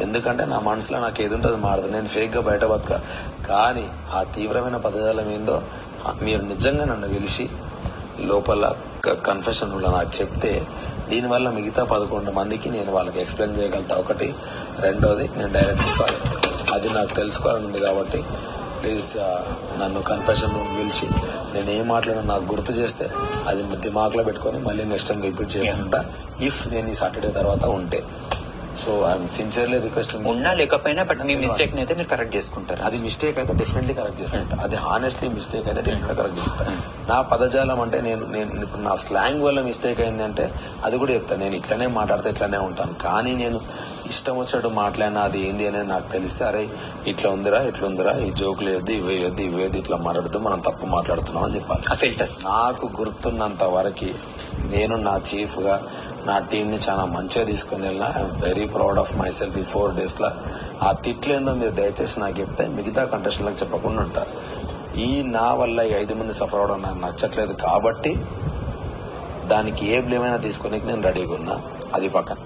ఎందుకంటే నా మనసులో నాకు ఏది ఉంటుంది మారదు. నేను ఫేక్గా బయట బతక. కానీ ఆ తీవ్రమైన పదజాలం ఏందో మీరు నిజంగా నన్ను పిలిచి లోపల కన్ఫెషన్లో నాకు చెప్తే దీనివల్ల మిగతా 11 మందికి నేను వాళ్ళకి ఎక్స్ప్లెయిన్ చేయగలుగుతా. ఒకటి. రెండోది, నేను డైరెక్ట్ సారీ అది నాకు తెలుసుకోవాలని ఉంది కాబట్టి ప్లీజ్ నన్ను కన్ఫెషన్ పిలిచి నేను ఏం మాట్లాడినా నాకు గుర్తు చేస్తే అది దిమాగ్లో పెట్టుకొని మళ్ళీ నెక్స్ట్ టైం రిపీట్ చేయకుండా ఇఫ్ నేను ఈ సాటర్డే తర్వాత ఉంటే. So I'm sincerely requesting. ఉన్నా లేకపోయినా బట్ మీ మిస్టేక్ అయితే మీరు కరెక్ట్ చేసుకుంటారు. అది మిస్టేక్ అయితే డెఫినెట్లీ కరెక్ట్ చేసుకుంటా. అది హానెస్ట్లీ మిస్టేక్ అయితే డెఫినెట్ కరెక్ట్ చేసుకుంటా. నా పదజాలం అంటే నేను ఇప్పుడు నా స్లాంగ్ వల్ల మిస్టేక్ అయిందంటే అది కూడా చెప్తాను. నేను ఇట్లనే మాట్లాడితే ఇట్లనే ఉంటాను. కానీ నేను ఇష్టం వచ్చినట్టు మాట్లాడినా అది ఏంది అనేది నాకు తెలిస్తే అరే ఇట్లా ఉందిరా ఇట్లుందిరా ఈ జోకులు వేయద్దు ఇవేది ఇట్లా మాట్లాడుతూ మనం తప్పు మాట్లాడుతున్నాం అని చెప్పాలి. నాకు గుర్తున్నంత వరకు నేను నా చీఫ్ గా నా టీం ని చాలా మంచిగా తీసుకుని వెళ్ళినా. I'm very proud of my self. ఈ 4 days లా ఆ తిట్లు ఏందో మీరు దయచేసి నాకు చెప్తే మిగతా కంటెస్టెంట్లకు చెప్పకుండా ఉంటారు. ఈ నా వల్ల ఈ 5 మంది సఫర్ అవడం నాకు నచ్చట్లేదు కాబట్టి దానికి ఏ బ్లేమైనా తీసుకునే నేను రెడీగా ఉన్నా. అది పక్కన